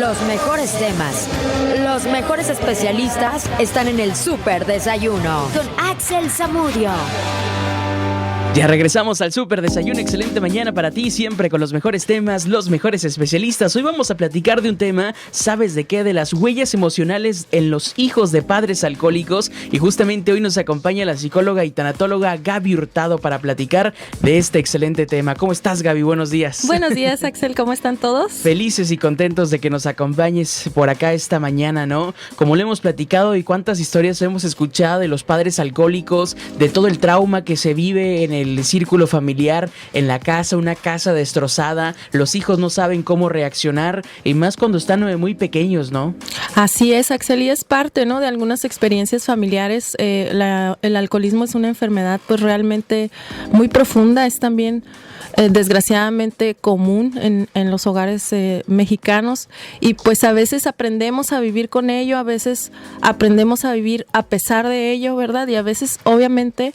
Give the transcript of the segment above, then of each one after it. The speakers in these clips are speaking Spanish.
Los mejores temas, los mejores especialistas están en el Súper Desayuno con Axel Zamudio. Ya regresamos al Súper Desayuno, excelente mañana para ti, siempre con los mejores temas, los mejores especialistas. Hoy vamos a platicar de un tema, ¿sabes de qué? De las huellas emocionales en los hijos de padres alcohólicos. Y justamente hoy nos acompaña la psicóloga y tanatóloga Gaby Hurtado para platicar de este excelente tema. ¿Cómo estás, Gaby? Buenos días. Buenos días, Axel, ¿cómo están todos? Felices y contentos de que nos acompañes por acá esta mañana, ¿no? Como lo hemos platicado y cuántas historias hemos escuchado de los padres alcohólicos, de todo el trauma que se vive en el círculo familiar, en la casa, una casa destrozada, los hijos no saben cómo reaccionar y más cuando están muy pequeños, ¿no? Así es, Axel, y es parte, ¿no?, de algunas experiencias familiares. El alcoholismo es una enfermedad pues realmente muy profunda, es también desgraciadamente común en los hogares mexicanos, y pues a veces aprendemos a vivir con ello, a veces aprendemos a vivir a pesar de ello, ¿verdad? Y a veces obviamente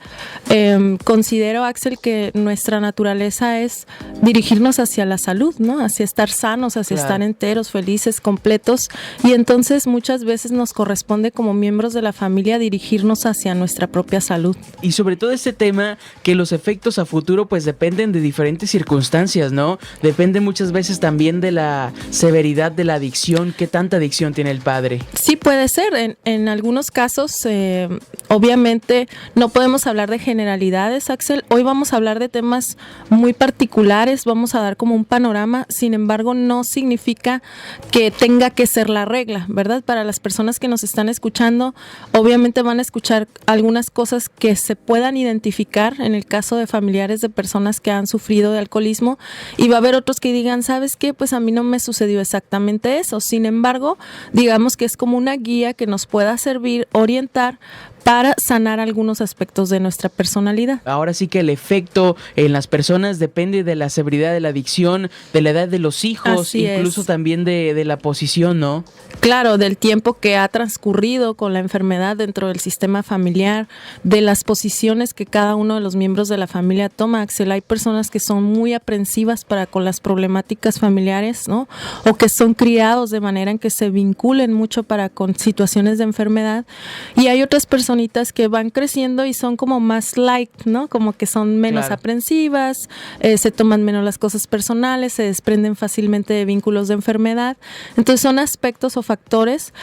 considero, Axel, que nuestra naturaleza es dirigirnos hacia la salud, ¿no? Hacia estar sanos, hacia estar enteros, felices, completos, y entonces muchas veces nos corresponde como miembros de la familia dirigirnos hacia nuestra propia salud. Y sobre todo este tema que los efectos a futuro pues dependen de diferentes circunstancias, ¿no? Depende muchas veces también de la severidad de la adicción. ¿Qué tanta adicción tiene el padre? Sí, puede ser. En algunos casos, obviamente, no podemos hablar de generalidades, Axel. Hoy vamos a hablar de temas muy particulares, vamos a dar como un panorama. Sin embargo, no significa que tenga que ser la regla, ¿verdad? Para las personas que nos están escuchando, obviamente van a escuchar algunas cosas que se puedan identificar en el caso de familiares de personas que han sufrido de alcoholismo, y va a haber otros que digan, ¿sabes qué? Pues a mí no me sucedió exactamente eso. Sin embargo, digamos que es como una guía que nos pueda servir, orientar para sanar algunos aspectos de nuestra personalidad. Ahora sí que el efecto en las personas depende de la severidad de la adicción, de la edad de los hijos, así incluso es. También de la posición, ¿no? Claro, del tiempo que ha transcurrido con la enfermedad dentro del sistema familiar, de las posiciones que cada uno de los miembros de la familia toma, Axel. Hay personas que son muy aprensivas con las problemáticas familiares, ¿no? O que son criados de manera en que se vinculen mucho con situaciones de enfermedad, y hay otras personitas que van creciendo y son como más light, ¿no? Como que son menos aprensivas, se toman menos las cosas personales, se desprenden fácilmente de vínculos de enfermedad. Entonces son aspectos o factores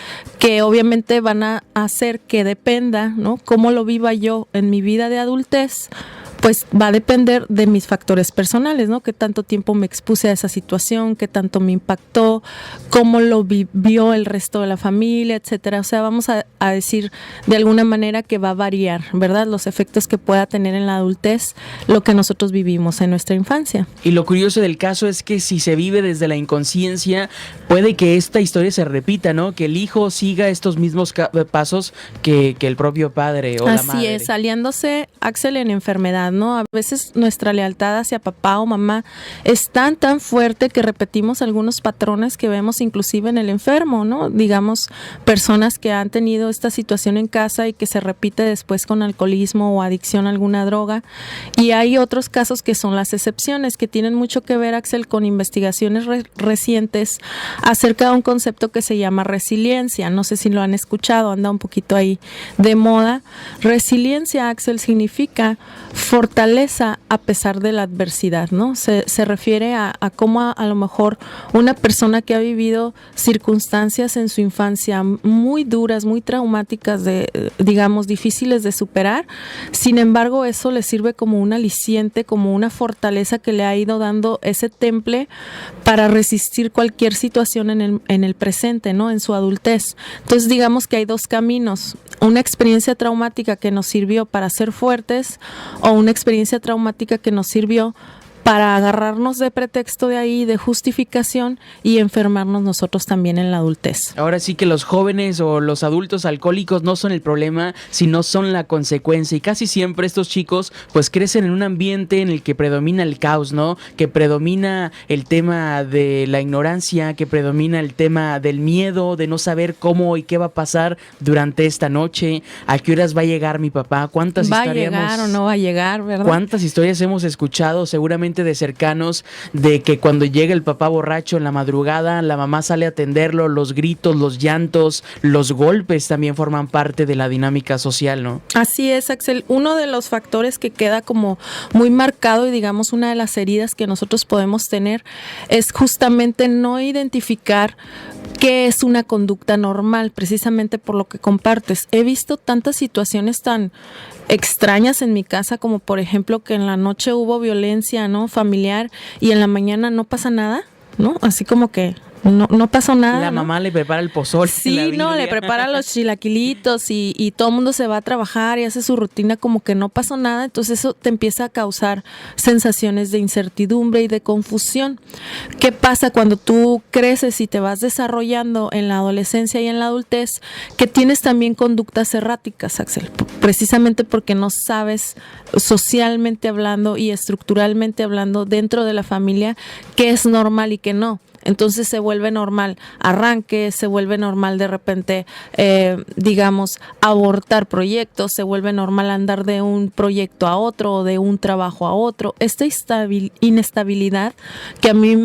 que obviamente van a hacer que dependa, ¿no?, cómo lo viva yo en mi vida de adultez. Pues va a depender de mis factores personales, ¿no? Qué tanto tiempo me expuse a esa situación, qué tanto me impactó, cómo lo vivió el resto de la familia, etcétera. O sea, vamos a decir de alguna manera que va a variar, ¿verdad? Los efectos que pueda tener en la adultez lo que nosotros vivimos en nuestra infancia. Y lo curioso del caso es que si se vive desde la inconsciencia, puede que esta historia se repita, ¿no? Que el hijo siga estos mismos pasos que el propio padre o la madre. Así es, aliándose, Axel, en enfermedad, ¿no? A veces nuestra lealtad hacia papá o mamá es tan fuerte que repetimos algunos patrones que vemos inclusive en el enfermo, ¿no? Digamos, personas que han tenido esta situación en casa y que se repite después con alcoholismo o adicción a alguna droga. Y hay otros casos que son las excepciones, que tienen mucho que ver, Axel, con investigaciones recientes acerca de un concepto que se llama resiliencia. No sé si lo han escuchado, anda un poquito ahí de moda. Resiliencia, Axel, significa fortaleza a pesar de la adversidad, ¿no? Se refiere a cómo a lo mejor una persona que ha vivido circunstancias en su infancia muy duras, muy traumáticas, digamos, difíciles de superar, sin embargo eso le sirve como un aliciente, como una fortaleza que le ha ido dando ese temple para resistir cualquier situación en el presente, ¿no?, en su adultez. Entonces digamos que hay dos caminos: una experiencia traumática que nos sirvió para ser fuertes, o una experiencia traumática que nos sirvió para agarrarnos de pretexto de ahí, de justificación, y enfermarnos nosotros también en la adultez. Ahora sí que los jóvenes o los adultos alcohólicos no son el problema, sino son la consecuencia, y casi siempre estos chicos pues crecen en un ambiente en el que predomina el caos, ¿no? Que predomina el tema de la ignorancia, que predomina el tema del miedo, de no saber cómo y qué va a pasar durante esta noche, a qué horas va a llegar mi papá, cuántas ¿Va historias a llegar o no va a llegar, verdad? ¿Cuántas historias hemos escuchado? Seguramente seguramente de cercanos, de que cuando llega el papá borracho en la madrugada, la mamá sale a atenderlo, los gritos, los llantos, los golpes también forman parte de la dinámica social, ¿no? Así es, Axel. Uno de los factores que queda como muy marcado y digamos una de las heridas que nosotros podemos tener es justamente no identificar qué es una conducta normal, precisamente por lo que compartes. He visto tantas situaciones tan extrañas en mi casa, como por ejemplo que en la noche hubo violencia, ¿no?, familiar, y en la mañana no pasa nada, ¿no? Así como que no pasó nada. La ¿no? mamá le prepara el pozole. Sí, no, le prepara los chilaquilitos y todo el mundo se va a trabajar y hace su rutina como que no pasó nada. Entonces eso te empieza a causar sensaciones de incertidumbre y de confusión. ¿Qué pasa cuando tú creces y te vas desarrollando en la adolescencia y en la adultez? Que tienes también conductas erráticas, Axel, precisamente porque no sabes socialmente hablando y estructuralmente hablando dentro de la familia qué es normal y qué no. Entonces se vuelve normal arranque, se vuelve normal de repente, digamos, abortar proyectos, se vuelve normal andar de un proyecto a otro o de un trabajo a otro. Esta inestabilidad que a mí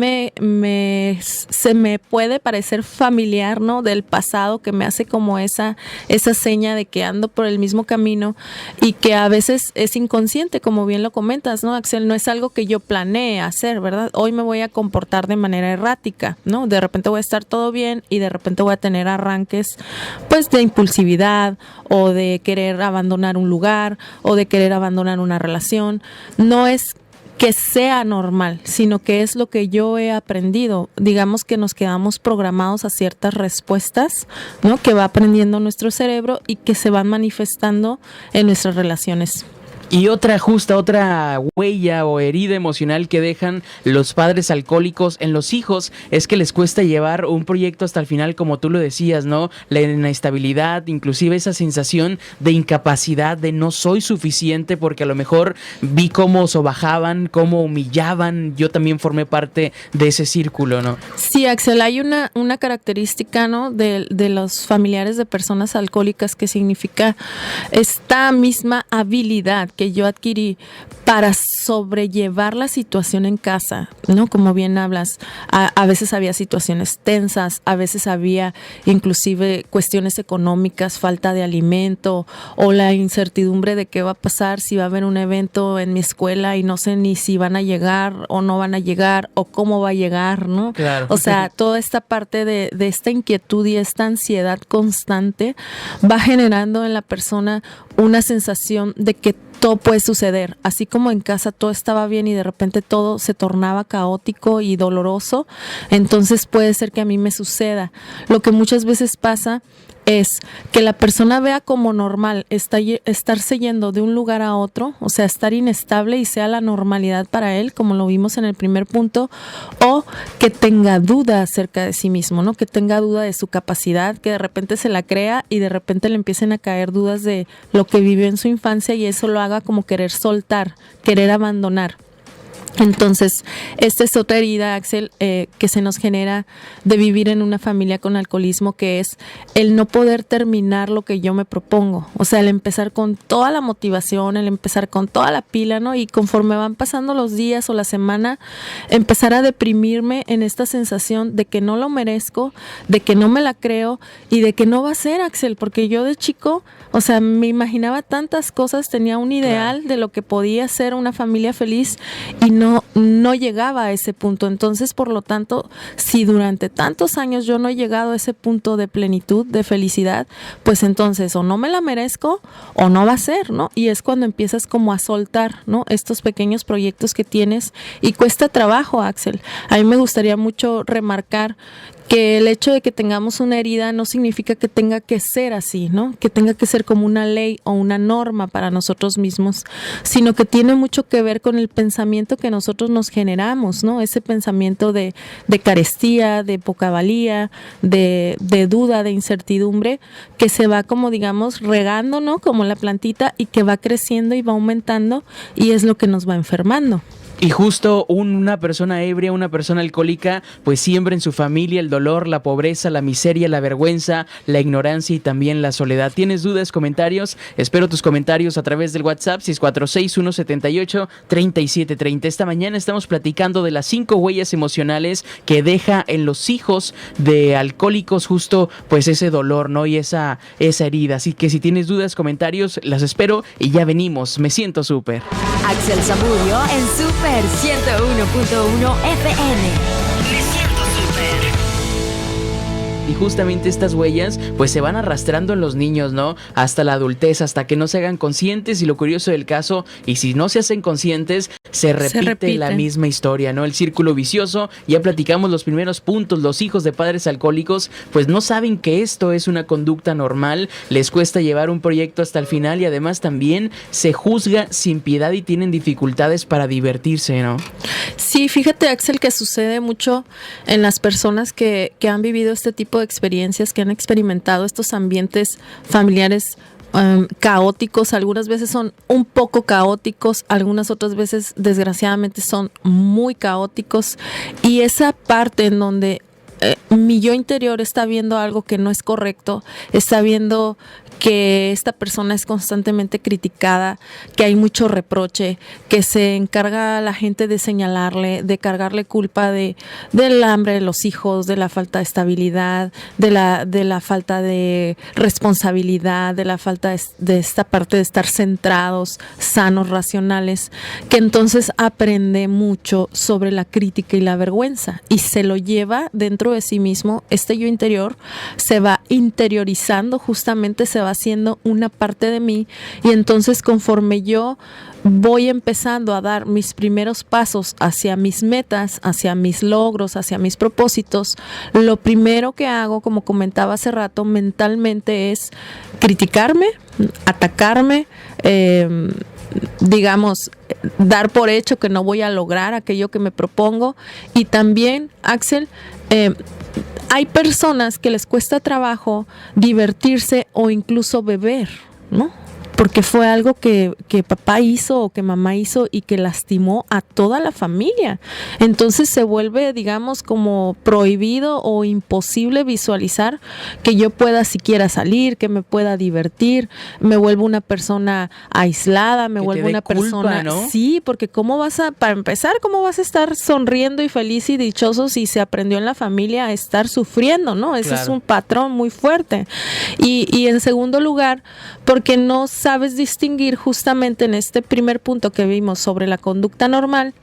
se me puede parecer familiar, ¿no?, del pasado, que me hace como esa seña de que ando por el mismo camino y que a veces es inconsciente, como bien lo comentas, ¿no, Axel? No es algo que yo planee hacer, ¿verdad? Hoy me voy a comportar de manera errática, ¿no? De repente voy a estar todo bien y de repente voy a tener arranques pues de impulsividad o de querer abandonar un lugar o de querer abandonar una relación. No es que sea normal, sino que es lo que yo he aprendido. Digamos que nos quedamos programados a ciertas respuestas, ¿no?, que va aprendiendo nuestro cerebro y que se van manifestando en nuestras relaciones. Y otra huella o herida emocional que dejan los padres alcohólicos en los hijos es que les cuesta llevar un proyecto hasta el final, como tú lo decías, ¿no? La inestabilidad, inclusive esa sensación de incapacidad, de no soy suficiente, porque a lo mejor vi cómo sobajaban, cómo humillaban. Yo también formé parte de ese círculo, ¿no? Sí, Axel, hay una característica, ¿no?, de los familiares de personas alcohólicas, que significa esta misma habilidad que yo adquirí para sobrellevar la situación en casa, ¿no? Como bien hablas, a veces había situaciones tensas, a veces había inclusive cuestiones económicas, falta de alimento o la incertidumbre de qué va a pasar, si va a haber un evento en mi escuela y no sé ni si van a llegar o no van a llegar o cómo va a llegar, ¿no? Claro. O sea, toda esta parte de esta inquietud y esta ansiedad constante va generando en la persona una sensación de que todo puede suceder, así como en casa todo estaba bien y de repente todo se tornaba caótico y doloroso, entonces puede ser que a mí me suceda. Lo que muchas veces pasa es que la persona vea como normal estarse yendo de un lugar a otro, o sea, estar inestable y sea la normalidad para él, como lo vimos en el primer punto, o que tenga duda acerca de sí mismo, ¿no? Que tenga duda de su capacidad, que de repente se la crea y de repente le empiecen a caer dudas de lo que vivió en su infancia y eso lo haga como querer soltar, querer abandonar. Entonces, esta es otra herida, Axel, que se nos genera de vivir en una familia con alcoholismo, que es el no poder terminar lo que yo me propongo. O sea, el empezar con toda la motivación, el empezar con toda la pila, ¿no? Y conforme van pasando los días o la semana, empezar a deprimirme en esta sensación de que no lo merezco, de que no me la creo y de que no va a ser, Axel, porque yo de chico, o sea, me imaginaba tantas cosas, tenía un ideal de lo que podía ser una familia feliz y no llegaba a ese punto. Entonces, por lo tanto, si durante tantos años yo no he llegado a ese punto de plenitud, de felicidad, pues entonces o no me la merezco o no va a ser, ¿no? Y es cuando empiezas como a soltar, ¿no?, estos pequeños proyectos que tienes y cuesta trabajo, Axel. A mí me gustaría mucho remarcar que el hecho de que tengamos una herida no significa que tenga que ser así, ¿no? Que tenga que ser como una ley o una norma para nosotros mismos, sino que tiene mucho que ver con el pensamiento que nosotros nos generamos, ¿no? Ese pensamiento de carestía, de poca valía, de duda, de incertidumbre, que se va como, digamos, regando, ¿no?, como la plantita, y que va creciendo y va aumentando y es lo que nos va enfermando. Y justo una persona ebria, una persona alcohólica, pues siembra en su familia el dolor, la pobreza, la miseria, la vergüenza, la ignorancia y también la soledad. ¿Tienes dudas, comentarios? Espero tus comentarios a través del WhatsApp 646-178-3730. Esta mañana estamos platicando de las 5 huellas emocionales que deja en los hijos de alcohólicos justo pues ese dolor, ¿no? Y esa herida. Así que si tienes dudas, comentarios, las espero y ya venimos. Me siento súper. Axel Zamudio en Super 101.1 FM. Me siento súper. Y justamente estas huellas pues se van arrastrando en los niños, ¿no? Hasta la adultez, hasta que no se hagan conscientes. Y lo curioso del caso, y si no se hacen conscientes, se repite la misma historia, ¿no? El círculo vicioso. Ya platicamos los primeros puntos. Los hijos de padres alcohólicos pues no saben que esto es una conducta normal, les cuesta llevar un proyecto hasta el final y además también se juzga sin piedad y tienen dificultades para divertirse, ¿no? Sí, fíjate, Axel, que sucede mucho en las personas que han vivido este tipo de experiencias, que han experimentado estos ambientes familiares caóticos. Algunas veces son un poco caóticos, algunas otras veces desgraciadamente son muy caóticos, y esa parte en donde mi yo interior está viendo algo que no es correcto, está viendo que esta persona es constantemente criticada, que hay mucho reproche, que se encarga a la gente de señalarle, de cargarle culpa del hambre de los hijos, de la falta de estabilidad, de la falta de responsabilidad, de la falta de esta parte de estar centrados, sanos, racionales, que entonces aprende mucho sobre la crítica y la vergüenza y se lo lleva dentro de sí mismo. Este yo interior se va interiorizando, justamente se va haciendo una parte de mí, y entonces conforme yo voy empezando a dar mis primeros pasos hacia mis metas, hacia mis logros, hacia mis propósitos, lo primero que hago, como comentaba hace rato, mentalmente es criticarme, atacarme, digamos, dar por hecho que no voy a lograr aquello que me propongo. Y también, Axel, hay personas que les cuesta trabajo divertirse o incluso beber, ¿no? Porque fue algo que papá hizo o que mamá hizo y que lastimó a toda la familia. Entonces se vuelve, digamos, como prohibido o imposible visualizar que yo pueda siquiera salir, que me pueda divertir. Me vuelvo una persona aislada, me vuelvo una persona, ¿no? Sí, porque para empezar, ¿cómo vas a estar sonriendo y feliz y dichoso si se aprendió en la familia a estar sufriendo, ¿no? Ese es un patrón muy fuerte. Y en segundo lugar, porque no sabes distinguir justamente en este primer punto que vimos sobre la conducta normal,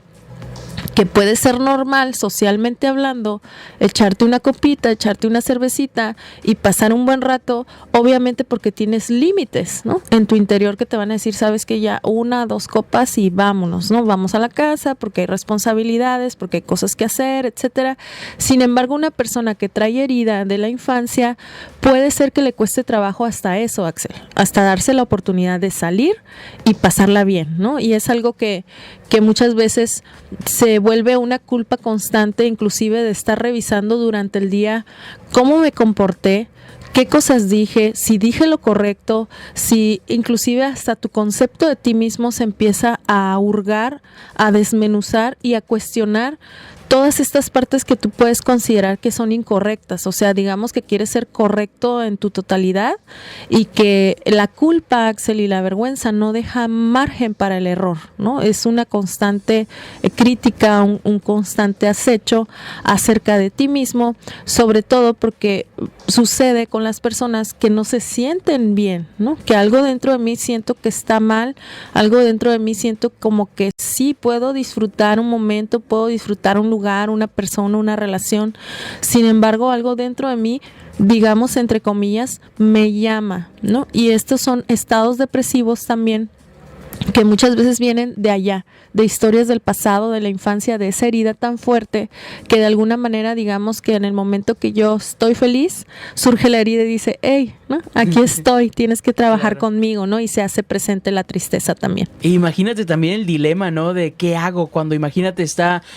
que puede ser normal socialmente hablando, echarte una copita, echarte una cervecita y pasar un buen rato, obviamente porque tienes límites, ¿no? En tu interior que te van a decir, sabes que ya 1, 2 copas y vámonos, ¿no? Vamos a la casa porque hay responsabilidades, porque hay cosas que hacer, etcétera. Sin embargo, una persona que trae herida de la infancia, puede ser que le cueste trabajo hasta eso, Axel, hasta darse la oportunidad de salir y pasarla bien, ¿no? Y es algo que muchas veces se vuelve una culpa constante, inclusive de estar revisando durante el día cómo me comporté, qué cosas dije, si dije lo correcto, si inclusive hasta tu concepto de ti mismo se empieza a hurgar, a desmenuzar y a cuestionar todas estas partes que tú puedes considerar que son incorrectas. O sea, digamos que quieres ser correcto en tu totalidad y que la culpa, Axel, y la vergüenza no deja margen para el error, ¿no? Es una constante crítica, un constante acecho acerca de ti mismo, sobre todo porque sucede con las personas que no se sienten bien, ¿no? Que algo dentro de mí siento que está mal, algo dentro de mí siento como que sí puedo disfrutar un momento, puedo disfrutar un lugar, una persona, una relación. Sin embargo, algo dentro de mí, digamos entre comillas, me llama, ¿no? Y estos son estados depresivos también que muchas veces vienen de allá, de historias del pasado, de la infancia, de esa herida tan fuerte que de alguna manera, digamos que en el momento que yo estoy feliz, surge la herida y dice, hey, ¿no? Aquí estoy, tienes que trabajar conmigo, ¿no? Y se hace presente la tristeza también. E imagínate también el dilema, ¿no? De qué hago cuando, imagínate,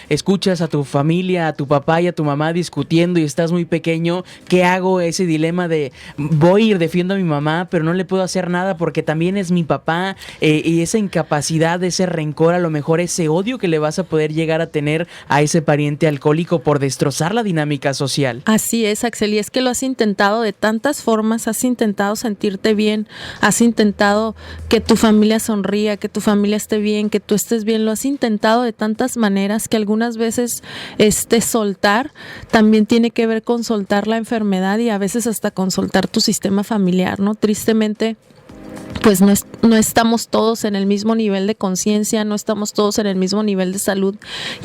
escuchas a tu familia, a tu papá y a tu mamá discutiendo y estás muy pequeño, ¿qué hago? Ese dilema de voy y defiendo a mi mamá, pero no le puedo hacer nada porque también es mi papá, y esa incapacidad, ese rencor, a lo mejor ese odio que le vas a poder llegar a tener a ese pariente alcohólico por destrozar la dinámica social. Así es, Axel, y es que lo has intentado de tantas formas, has intentado sentirte bien, has intentado que tu familia sonría, que tu familia esté bien, que tú estés bien, lo has intentado de tantas maneras que algunas veces soltar también tiene que ver con soltar la enfermedad y a veces hasta con soltar tu sistema familiar, ¿no? Tristemente, pues no estamos todos en el mismo nivel de conciencia, no estamos todos en el mismo nivel de salud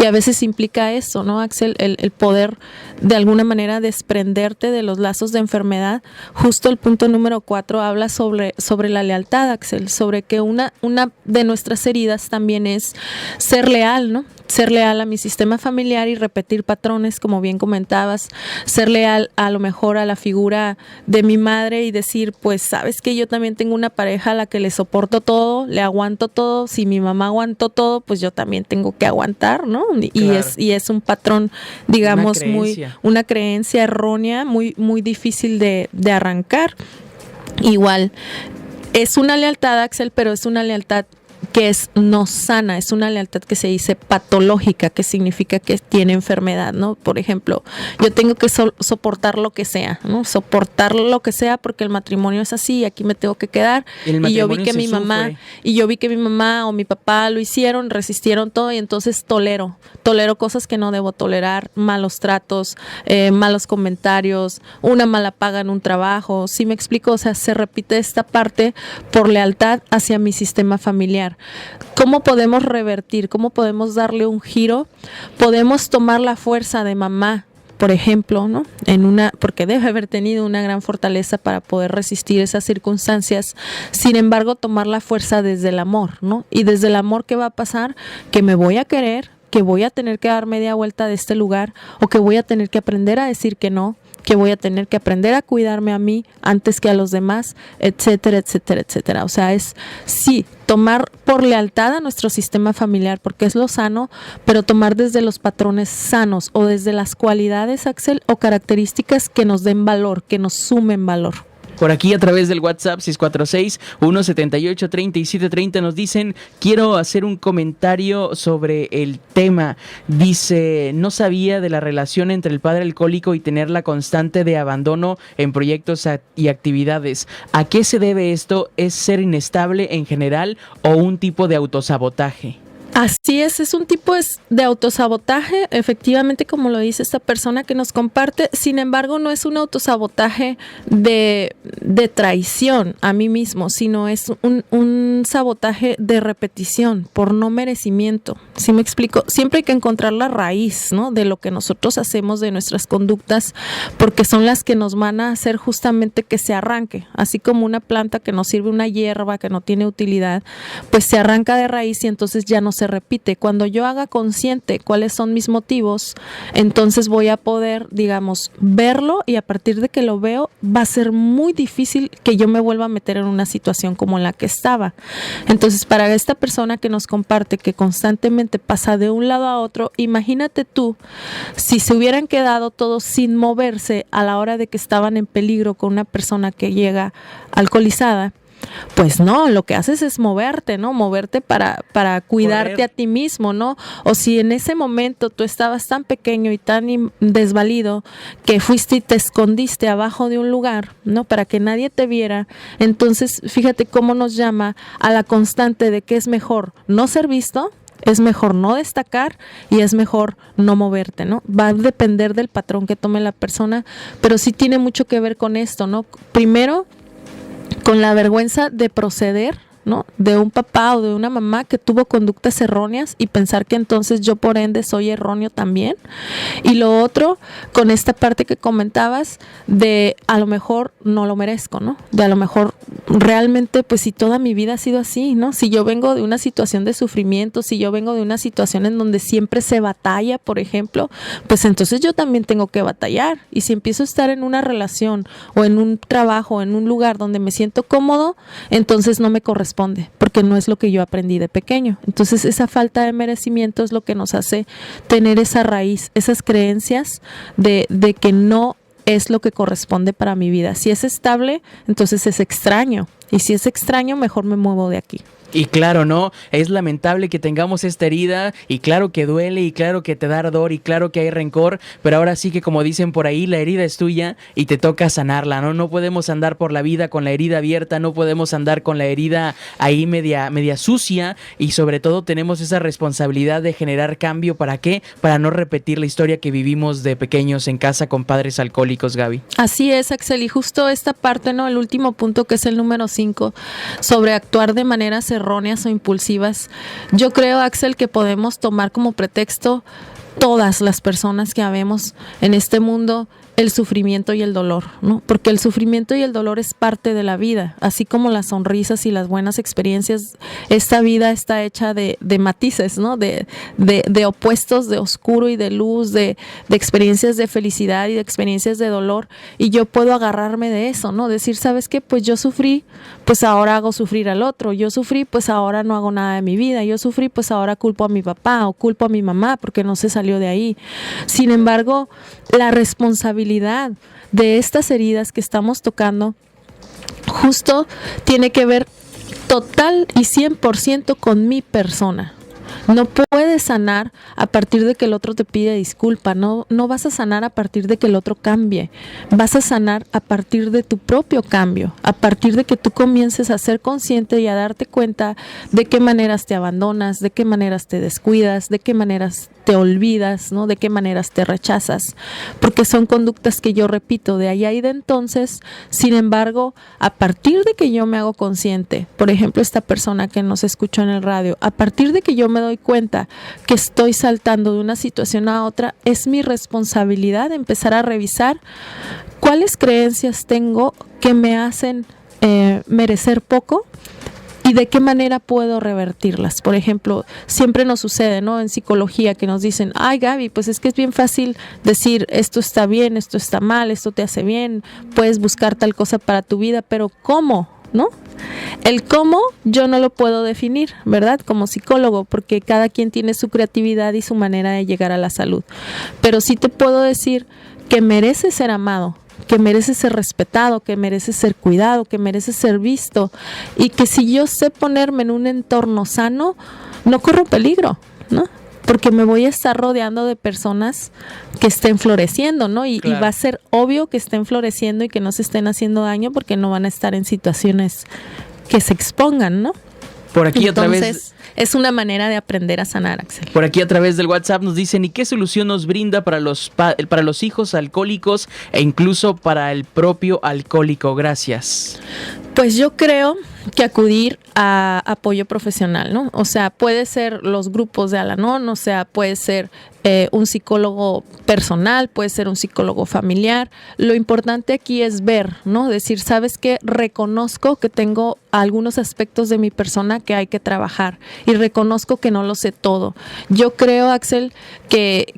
y a veces implica eso, ¿no, Axel? El poder de alguna manera desprenderte de los lazos de enfermedad. Justo el punto número 4 habla sobre la lealtad, Axel, sobre que una de nuestras heridas también es ser leal, ¿no? Ser leal a mi sistema familiar y repetir patrones, como bien comentabas, ser leal a lo mejor a la figura de mi madre y decir, pues sabes que yo también tengo una pareja a la que le soporto todo, le aguanto todo, si mi mamá aguantó todo, pues yo también tengo que aguantar, ¿no? Claro. Y es un patrón, digamos, una creencia errónea, muy, muy difícil de arrancar. Igual, es una lealtad, Axel, pero es una lealtad que es no sana, es una lealtad que se dice patológica, que significa que tiene enfermedad, ¿no? Por ejemplo, yo tengo que soportar lo que sea, ¿no? Soportar lo que sea porque el matrimonio es así y aquí me tengo que quedar. Y yo vi que mi mamá o mi papá lo hicieron, resistieron todo y entonces tolero cosas que no debo tolerar, malos tratos, malos comentarios, una mala paga en un trabajo. ¿Sí me explico? O sea, se repite esta parte por lealtad hacia mi sistema familiar. ¿Cómo podemos revertir? ¿Cómo podemos darle un giro? Podemos tomar la fuerza de mamá, por ejemplo, ¿no? Porque debe haber tenido una gran fortaleza para poder resistir esas circunstancias. Sin embargo, tomar la fuerza desde el amor, ¿no? Y desde el amor, ¿qué va a pasar? Que me voy a querer, que voy a tener que dar media vuelta de este lugar o que voy a tener que aprender a decir que no, que voy a tener que aprender a cuidarme a mí antes que a los demás, etcétera, etcétera, etcétera. O sea, es sí, tomar por lealtad a nuestro sistema familiar, porque es lo sano, pero tomar desde los patrones sanos o desde las cualidades, Axel, o características que nos den valor, que nos sumen valor. Por aquí a través del WhatsApp 646-178-3730 nos dicen, quiero hacer un comentario sobre el tema. Dice, no sabía de la relación entre el padre alcohólico y tener la constante de abandono en proyectos y actividades. ¿A qué se debe esto? ¿Es ser inestable en general o un tipo de autosabotaje? Así es un tipo de autosabotaje, efectivamente, como lo dice esta persona que nos comparte. Sin embargo, no es un autosabotaje de traición a mí mismo, sino es un sabotaje de repetición por no merecimiento. ¿Sí me explico? Siempre hay que encontrar la raíz, ¿no?, de lo que nosotros hacemos, de nuestras conductas, porque son las que nos van a hacer justamente que se arranque. Así como una planta que nos sirve, una hierba que no tiene utilidad, pues se arranca de raíz y entonces ya no se repite. Cuando yo haga consciente cuáles son mis motivos, entonces voy a poder, digamos, verlo, y a partir de que lo veo va a ser muy difícil que yo me vuelva a meter en una situación como en la que estaba. Entonces, para esta persona que nos comparte que constantemente pasa de un lado a otro, imagínate tú si se hubieran quedado todos sin moverse a la hora de que estaban en peligro con una persona que llega alcoholizada. Pues no, lo que haces es moverte, ¿no? Moverte para cuidarte a ti mismo, ¿no? O si en ese momento tú estabas tan pequeño y tan desvalido que fuiste y te escondiste abajo de un lugar, ¿no?, para que nadie te viera. Entonces, fíjate cómo nos llama a la constante de que es mejor no ser visto, es mejor no destacar y es mejor no moverte, ¿no? Va a depender del patrón que tome la persona, pero sí tiene mucho que ver con esto, ¿no? Primero, con la vergüenza de proceder, ¿no?, de un papá o de una mamá que tuvo conductas erróneas y pensar que entonces yo por ende soy erróneo también. Y lo otro, con esta parte que comentabas de a lo mejor no lo merezco, ¿no? De a lo mejor realmente, pues si toda mi vida ha sido así, ¿no? Si yo vengo de una situación de sufrimiento, si yo vengo de una situación en donde siempre se batalla, por ejemplo, pues entonces yo también tengo que batallar. Y si empiezo a estar en una relación o en un trabajo, en un lugar donde me siento cómodo, entonces no me corresponde, porque no es lo que yo aprendí de pequeño. Entonces esa falta de merecimiento es lo que nos hace tener esa raíz, esas creencias de que no es lo que corresponde para mi vida. Si es estable, entonces es extraño, y si es extraño, mejor me muevo de aquí. Y claro, ¿no? Es lamentable que tengamos esta herida y claro que duele y claro que te da ardor y claro que hay rencor, pero ahora sí que como dicen por ahí, la herida es tuya y te toca sanarla, ¿no? No podemos andar por la vida con la herida abierta, no podemos andar con la herida ahí media sucia y sobre todo tenemos esa responsabilidad de generar cambio. ¿Para qué? Para no repetir la historia que vivimos de pequeños en casa con padres alcohólicos, Gaby. Así es, Axel, y justo esta parte, ¿no? El último punto, que es el número 5, sobre actuar de maneras erróneas o impulsivas. Yo creo, Axel, que podemos tomar como pretexto todas las personas que habemos en este mundo el sufrimiento y el dolor, ¿no? Porque el sufrimiento y el dolor es parte de la vida, así como las sonrisas y las buenas experiencias. Esta vida está hecha de matices, ¿no? De opuestos, de oscuro y de luz, de experiencias de felicidad y de experiencias de dolor, y yo puedo agarrarme de eso, ¿no? Decir, ¿sabes qué? Pues yo sufrí, pues ahora hago sufrir al otro. Yo sufrí, pues ahora no hago nada de mi vida. Yo sufrí, pues ahora culpo a mi papá o culpo a mi mamá porque no se salió de ahí. Sin embargo, la responsabilidad de estas heridas que estamos tocando justo tiene que ver total y 100% con mi persona. No puedes sanar a partir de que el otro te pide disculpa, no vas a sanar a partir de que el otro cambie, vas a sanar a partir de tu propio cambio, a partir de que tú comiences a ser consciente y a darte cuenta de qué maneras te abandonas, de qué maneras te descuidas, de qué maneras te olvidas, ¿no? De qué maneras te rechazas, porque son conductas que yo repito de allá y de entonces. Sin embargo, a partir de que yo me hago consciente, por ejemplo, esta persona que nos escuchó en el radio, a partir de que yo me doy cuenta que estoy saltando de una situación a otra, es mi responsabilidad empezar a revisar cuáles creencias tengo que me hacen merecer poco y de qué manera puedo revertirlas. Por ejemplo, siempre nos sucede, ¿no? En psicología que nos dicen, ay, Gaby, pues es que es bien fácil decir esto está bien, esto está mal, esto te hace bien, puedes buscar tal cosa para tu vida, pero ¿cómo? ¿No? El cómo yo no lo puedo definir, ¿verdad? Como psicólogo, porque cada quien tiene su creatividad y su manera de llegar a la salud. Pero sí te puedo decir que mereces ser amado, que mereces ser respetado, que mereces ser cuidado, que mereces ser visto, y que si yo sé ponerme en un entorno sano, no corro peligro, ¿no? Porque me voy a estar rodeando de personas que estén floreciendo, ¿no? Y va a ser obvio que estén floreciendo y que no se estén haciendo daño, porque no van a estar en situaciones que se expongan, ¿no? Por aquí Entonces, otra vez. Es una manera de aprender a sanar, Axel. Por aquí a través del WhatsApp nos dicen, ¿y qué solución nos brinda para los hijos alcohólicos e incluso para el propio alcohólico? Gracias. Pues yo creo que acudir a apoyo profesional, ¿no? O sea, puede ser los grupos de Al-Anon, o sea, puede ser un psicólogo personal, puede ser un psicólogo familiar. Lo importante aquí es ver, ¿no? Decir, ¿sabes qué? Reconozco que tengo algunos aspectos de mi persona que hay que trabajar y reconozco que no lo sé todo. Yo creo, Axel, que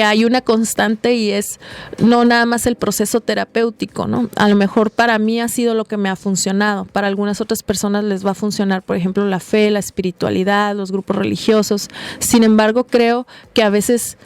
hay una constante y es no nada más el proceso terapéutico, ¿no? A lo mejor para mí ha sido lo que me ha funcionado, para algunas otras personas les va a funcionar, por ejemplo, la fe, la espiritualidad, los grupos religiosos. Sin embargo, creo que a veces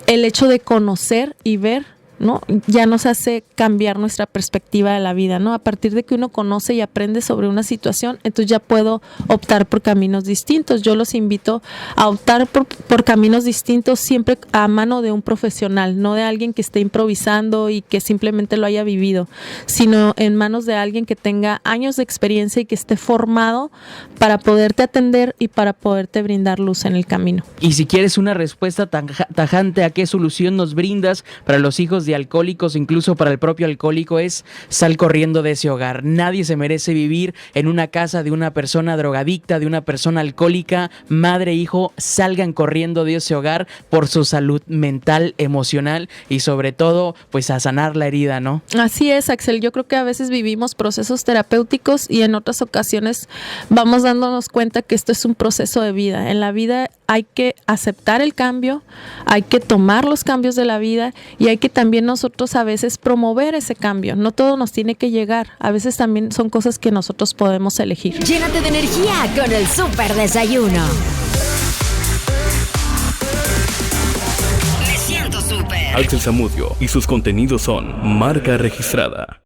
el hecho de conocer y ver, ¿no? Ya nos hace cambiar nuestra perspectiva de la vida, ¿no? A partir de que uno conoce y aprende sobre una situación, entonces ya puedo optar por caminos distintos. Yo los invito a optar por caminos distintos, siempre a mano de un profesional, no de alguien que esté improvisando y que simplemente lo haya vivido, sino en manos de alguien que tenga años de experiencia y que esté formado para poderte atender y para poderte brindar luz en el camino. Y si quieres una respuesta tajante a qué solución nos brindas para los hijos de alcohólicos, incluso para el propio alcohólico, es sal corriendo de ese hogar. Nadie se merece vivir en una casa de una persona drogadicta, de una persona alcohólica. Madre e hijo, salgan corriendo de ese hogar por su salud mental, emocional y sobre todo, pues a sanar la herida, ¿no? Así es, Axel. Yo creo que a veces vivimos procesos terapéuticos y en otras ocasiones vamos dándonos cuenta que esto es un proceso de vida. En la vida hay que aceptar el cambio, hay que tomar los cambios de la vida y hay que también nosotros a veces promover ese cambio. No todo nos tiene que llegar. A veces también son cosas que nosotros podemos elegir. Llénate de energía con el Súper Desayuno. Me siento súper. Axel Zamudio y sus contenidos son marca registrada.